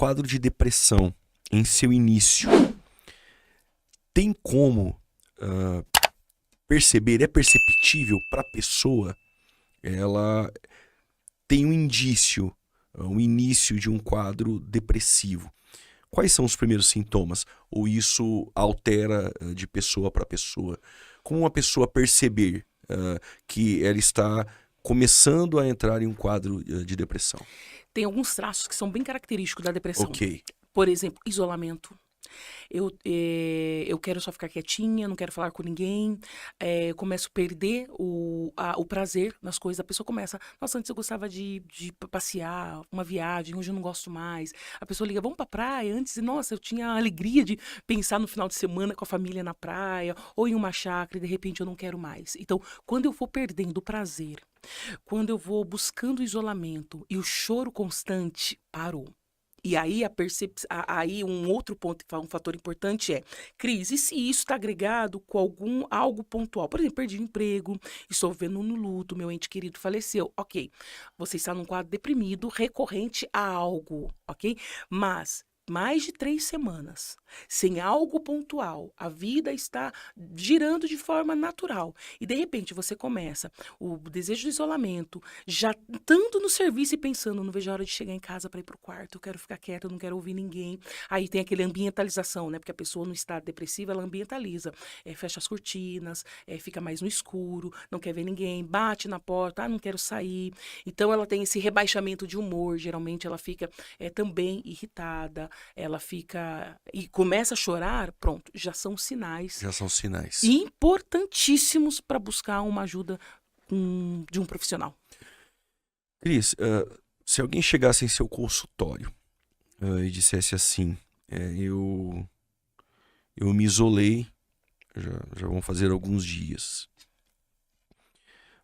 quadro de depressão em seu início, tem como perceber, é perceptível para a pessoa, ela tem um indício, um início de um quadro depressivo. Quais são os primeiros sintomas? Ou isso altera de pessoa para pessoa? Como uma pessoa perceber que ela está começando a entrar em um quadro de depressão? Tem alguns traços que são bem característicos da depressão. Ok. Por exemplo, isolamento. Eu quero só ficar quietinha, não quero falar com ninguém. Eu começo a perder o prazer nas coisas. A pessoa começa, nossa, antes eu gostava de passear, uma viagem, hoje eu não gosto mais. A pessoa liga, vamos pra praia? Antes, nossa, eu tinha a alegria de pensar no final de semana com a família na praia, ou em uma chácara, e de repente eu não quero mais. Então, quando eu for perdendo o prazer, quando eu vou buscando o isolamento e o choro constante, parou. E aí aí um outro ponto, um fator importante é, Cris, e se isso está agregado com algo pontual? Por exemplo, perdi o emprego, estou vivendo no luto, meu ente querido faleceu. Ok, você está num quadro deprimido recorrente a algo, ok? Mas mais de 3 semanas, sem algo pontual, a vida está girando de forma natural. E de repente você começa o desejo de isolamento, já estando no serviço e pensando, não vejo a hora de chegar em casa para ir pro quarto, eu quero ficar quieta, eu não quero ouvir ninguém. Aí tem aquele ambientalização, né? Porque a pessoa no estado depressivo, ela ambientaliza. Fecha as cortinas, fica mais no escuro, não quer ver ninguém, bate na porta, não quero sair. Então ela tem esse rebaixamento de humor, geralmente ela fica também irritada, ela fica e começa a chorar, pronto, já são sinais. Já são sinais. Importantíssimos para buscar uma ajuda de um profissional. Cris, se alguém chegasse em seu consultório e dissesse assim, eu me isolei, já vão fazer alguns dias,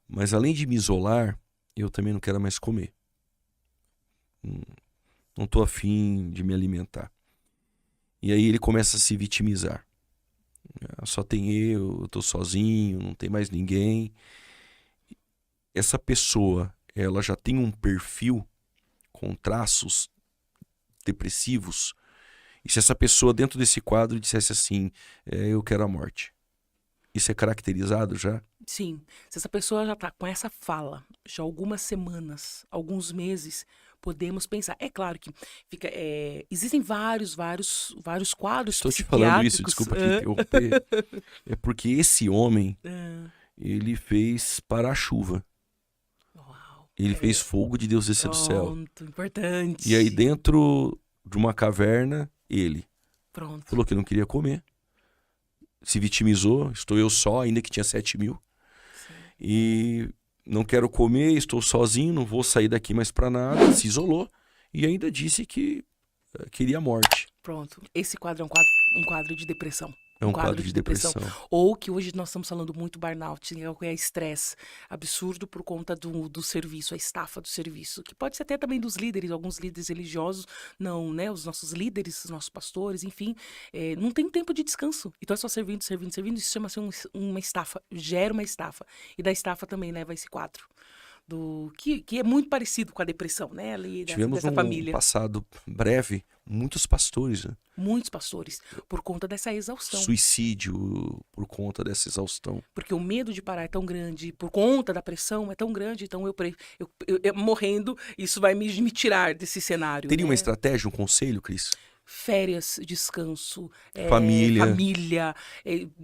mas além de me isolar, eu também não quero mais comer. Não estou afim de me alimentar. E aí ele começa a se vitimizar. Só tem eu estou sozinho, não tem mais ninguém. Essa pessoa, ela já tem um perfil com traços depressivos. E se essa pessoa dentro desse quadro dissesse assim, eu quero a morte, isso é caracterizado já? Sim. Se essa pessoa já está com essa fala, já algumas semanas, alguns meses, podemos pensar. É claro que existem vários quadros Estou te falando isso, psiquiátricos. desculpa te interromper. É porque esse homem, ele fez parar a chuva. Uau. Ele fez fogo de Deus descer do céu. Pronto, importante. E aí dentro de uma caverna, ele Pronto. falou que não queria comer. Se vitimizou, estou eu só, ainda que tinha 7.000. Sim. E não quero comer, estou sozinho, não vou sair daqui mais para nada. Se isolou e ainda disse que queria a morte. Pronto. Esse quadro é um quadro de depressão. É um quadro de depressão. Ou que hoje nós estamos falando muito burnout, que é estresse absurdo por conta do serviço, a estafa do serviço, que pode ser até também dos líderes, alguns líderes religiosos, não, né? Os nossos líderes, os nossos pastores, enfim, não tem tempo de descanso. Então é só servindo, isso chama-se uma estafa, gera uma estafa. E da estafa também leva esse quadro. Que é muito parecido com a depressão, né? Ali Tivemos dessa família. Passado breve, muitos pastores, né? Muitos pastores, por conta dessa exaustão. Suicídio por conta dessa exaustão. Porque o medo de parar é tão grande, por conta da pressão é tão grande, então eu morrendo, isso vai me tirar desse cenário. Teria né? uma estratégia, um conselho, Cris? Férias, descanso, família,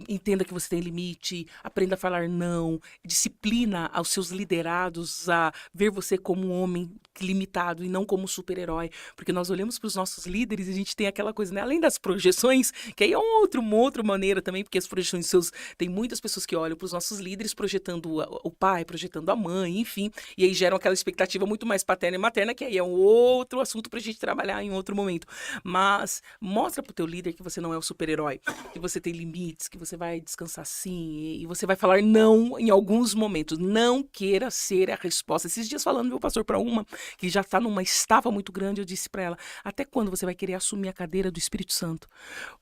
entenda que você tem limite, aprenda a falar não, disciplina aos seus liderados a ver você como um homem limitado e não como um super-herói, porque nós olhamos para os nossos líderes e a gente tem aquela coisa, né? Além das projeções, que aí é uma outra maneira também, porque as projeções tem muitas pessoas que olham para os nossos líderes projetando o pai, projetando a mãe, enfim, e aí geram aquela expectativa muito mais paterna e materna, que aí é um outro assunto para a gente trabalhar em outro momento. Mas Mas mostra pro teu líder que você não é o super-herói, que você tem limites, que você vai descansar sim, e você vai falar não em alguns momentos. Não queira ser a resposta. Esses dias falando, meu pastor, para uma que já tá numa estafa muito grande, eu disse para ela, até quando você vai querer assumir a cadeira do Espírito Santo?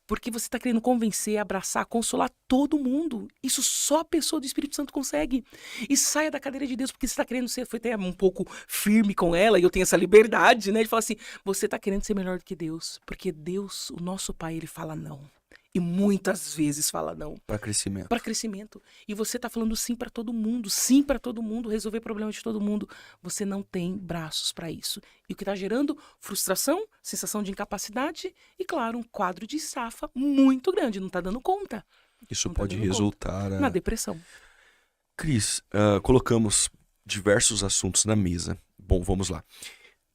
Porque você tá querendo convencer, abraçar, consolar todo mundo. Isso só a pessoa do Espírito Santo consegue. E saia da cadeira de Deus, porque você tá querendo ser, foi até um pouco firme com ela, e eu tenho essa liberdade, né, de falar assim, você tá querendo ser melhor do que Deus, porque Deus, o nosso Pai, ele fala não. E muitas vezes fala não. Para crescimento. Para crescimento. E você tá falando sim para todo mundo, resolver problemas de todo mundo. Você não tem braços para isso. E o que tá gerando? Frustração, sensação de incapacidade e, claro, um quadro de estafa muito grande. Não tá dando conta. Isso Não tá pode dando resultar... na depressão. Cris, colocamos diversos assuntos na mesa. Bom, vamos lá.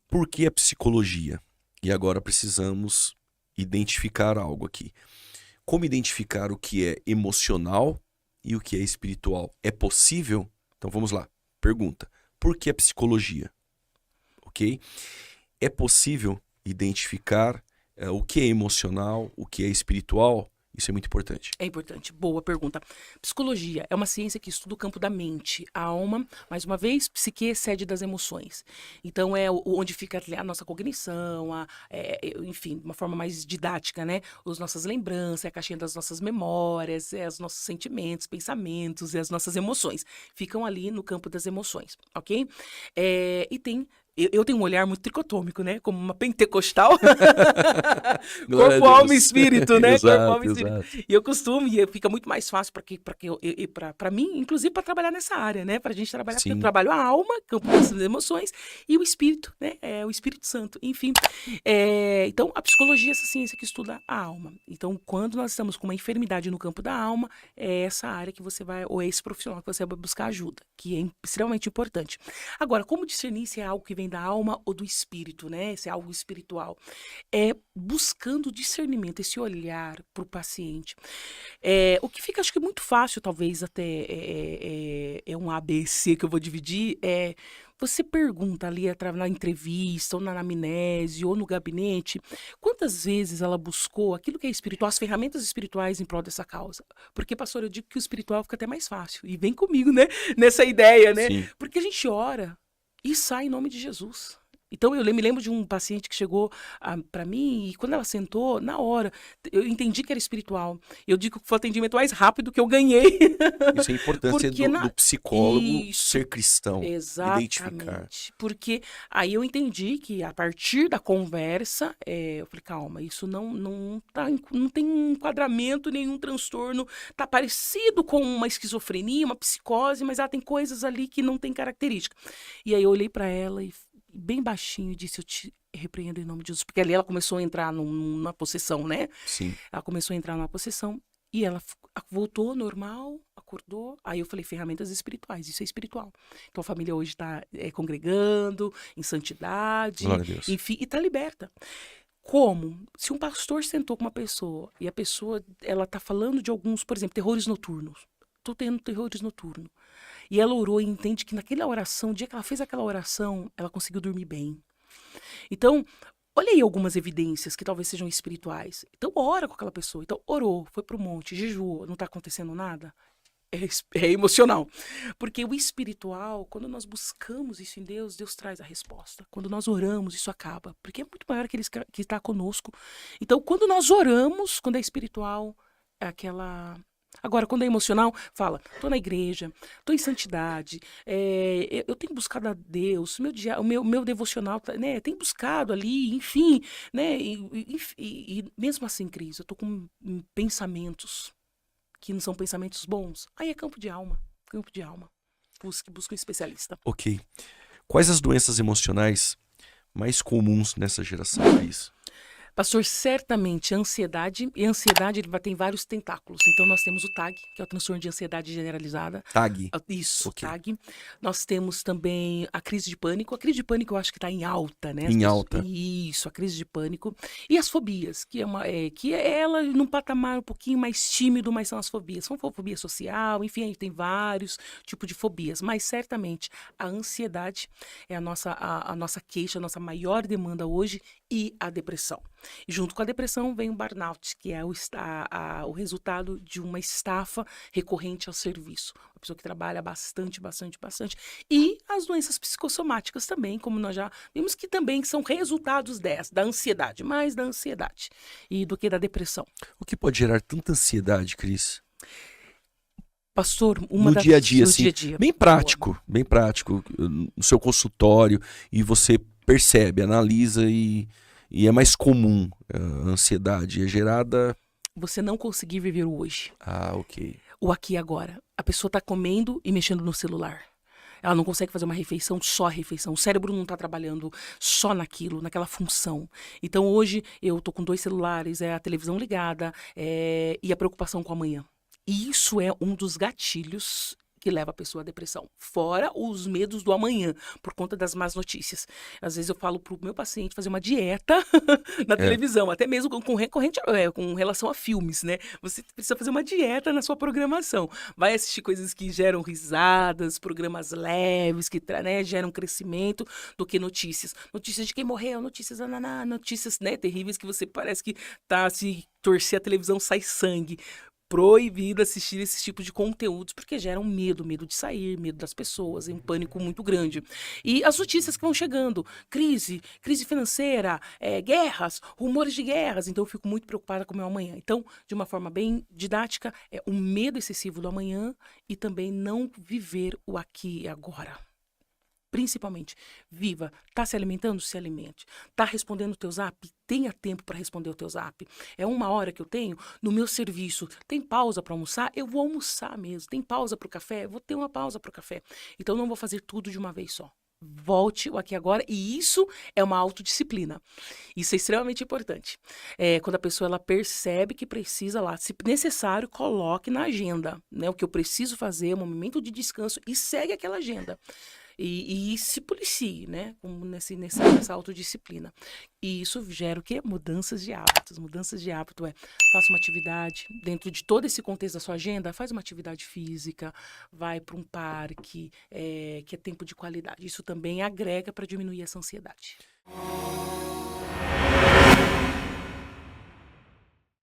Por que a psicologia? E agora precisamos identificar algo aqui. Como identificar o que é emocional e o que é espiritual? É possível? Então vamos lá. Pergunta. Por que a psicologia? Ok? É possível identificar o que é emocional, o que é espiritual? Isso é muito importante. É importante. Boa pergunta. Psicologia é uma ciência que estuda o campo da mente, a alma, mais uma vez, psique excede das emoções. Então, é onde fica a nossa cognição, enfim, de uma forma mais didática, né? As nossas lembranças, a caixinha das nossas memórias, os nossos sentimentos, pensamentos e as nossas emoções. Ficam ali no campo das emoções, ok? E tem... Eu tenho um olhar muito tricotômico, né? Como uma pentecostal. Corpo, alma e espírito, né? Exato, Corpo, alma e espírito. exato. E eu costumo, e fica muito mais fácil para mim, inclusive para trabalhar nessa área, né? Pra gente trabalhar, porque eu Sim. trabalho a alma, campo das emoções, e o espírito, né? O Espírito Santo, enfim. Então, a psicologia é essa ciência que estuda a alma. Então, quando nós estamos com uma enfermidade no campo da alma, é essa área que você vai, ou é esse profissional que você vai buscar ajuda, que é extremamente importante. Agora, como discernir se é algo que vem da alma ou do espírito, né? Se é algo espiritual? É buscando discernimento, esse olhar para o paciente. O que fica, acho que muito fácil, talvez até é um ABC que eu vou dividir, você pergunta ali na entrevista, ou na anamnese, ou no gabinete, quantas vezes ela buscou aquilo que é espiritual, as ferramentas espirituais em prol dessa causa. Porque, pastor, eu digo que o espiritual fica até mais fácil. E vem comigo, né? Nessa ideia, né? Sim. Porque a gente ora e sai em nome de Jesus. Então, eu me lembro de um paciente que chegou para mim e quando ela sentou, na hora, eu entendi que era espiritual. Eu digo que foi o atendimento mais rápido que eu ganhei. Isso é a importância Porque do psicólogo Isso, ser cristão. Identificar. exatamente. Porque aí eu entendi que a partir da conversa, eu falei, calma, isso não tem um enquadramento, nenhum transtorno. Tá parecido com uma esquizofrenia, uma psicose, mas ela tem coisas ali que não tem característica. E aí eu olhei para ela e bem baixinho disse, eu te repreendo em nome de Jesus. Porque ali ela começou a entrar numa possessão, né? Sim. Ela começou a entrar numa possessão e ela voltou normal, acordou. Aí eu falei, ferramentas espirituais, isso é espiritual. Então a família hoje está congregando em santidade, Glória a Deus. enfim, e está liberta. Como? Se um pastor sentou com uma pessoa e a pessoa, ela tá falando de alguns, por exemplo, terrores noturnos. Tô tendo terrores noturnos. E ela orou e entende que naquela oração, o dia que ela fez aquela oração, ela conseguiu dormir bem. Então, olha aí algumas evidências que talvez sejam espirituais. Então, ora com aquela pessoa. Então, orou, foi pro monte, jejuou, não tá acontecendo nada? É emocional. Porque o espiritual, quando nós buscamos isso em Deus, Deus traz a resposta. Quando nós oramos, isso acaba. Porque é muito maior aquele que está conosco. Então, quando nós oramos, quando é espiritual, é aquela... Agora, quando é emocional, fala, tô na igreja, tô em santidade, eu tenho buscado a Deus, o meu devocional, né, tem buscado ali, enfim, né, e mesmo assim, Cris, eu tô com pensamentos que não são pensamentos bons, aí é campo de alma. Busque um especialista. Ok. Quais as doenças emocionais mais comuns nessa geração, Cris? Pastor, certamente ansiedade, e ansiedade tem vários tentáculos. Então, nós temos o TAG, que é o transtorno de ansiedade generalizada. TAG. Isso, Ok. TAG. Nós temos também a crise de pânico. A crise de pânico eu acho que está em alta, né? Em alta. Isso, a crise de pânico. E as fobias, que é ela num patamar um pouquinho mais tímido, mas são as fobias. São fobia social, enfim, aí tem vários tipos de fobias. Mas, certamente, a ansiedade é a nossa queixa, a nossa maior demanda hoje, e a depressão. E junto com a depressão vem o burnout, que é o resultado de uma estafa recorrente ao serviço. Uma pessoa que trabalha bastante. E as doenças psicossomáticas também, como nós já vimos, que também são resultados da ansiedade, mais da ansiedade e do que da depressão. O que pode gerar tanta ansiedade, Cris? Pastor, No dia a dia, no assim, dia a dia. bem prático, no seu consultório, e você percebe, analisa e é mais comum. A ansiedade é gerada... Você não conseguir viver o hoje. Ah, ok. O aqui e agora. A pessoa está comendo e mexendo no celular. Ela não consegue fazer uma refeição, só refeição. O cérebro não está trabalhando só naquilo, naquela função. Então hoje eu tô com 2 celulares, a televisão ligada e a preocupação com amanhã. E isso é um dos gatilhos que leva a pessoa à depressão. Fora os medos do amanhã, por conta das más notícias. Às vezes eu falo pro meu paciente fazer uma dieta na televisão, até mesmo com relação a filmes, né? Você precisa fazer uma dieta na sua programação. Vai assistir coisas que geram risadas, programas leves, que geram crescimento, do que notícias. Notícias de quem morreu, notícias notícias, né, terríveis, que você parece que tá, se torcer a televisão sai sangue. Proibido assistir esse tipo de conteúdos, porque geram medo de sair, medo das pessoas, um pânico muito grande. E as notícias que vão chegando, crise financeira, guerras, rumores de guerras, então eu fico muito preocupada com o meu amanhã. Então, de uma forma bem didática, é um medo excessivo do amanhã e também não viver o aqui e agora. Principalmente, viva, tá se alimentando? Se alimente. Tá respondendo o teu zap? Tenha tempo para responder o teu zap. É 1 hora que eu tenho no meu serviço. Tem pausa para almoçar? Eu vou almoçar mesmo. Tem pausa para o café? Eu vou ter uma pausa para o café. Então, não vou fazer tudo de uma vez só. Volte o aqui e agora, e isso é uma autodisciplina. Isso é extremamente importante. Quando a pessoa ela percebe que precisa lá, se necessário, coloque na agenda, né? O que eu preciso fazer, um momento de descanso, e segue aquela agenda. E se policie, né? Como nessa autodisciplina. E isso gera o quê? Mudanças de hábitos. Mudanças de hábito faça uma atividade, dentro de todo esse contexto da sua agenda, faz uma atividade física, vai para um parque, que é tempo de qualidade. Isso também agrega para diminuir essa ansiedade.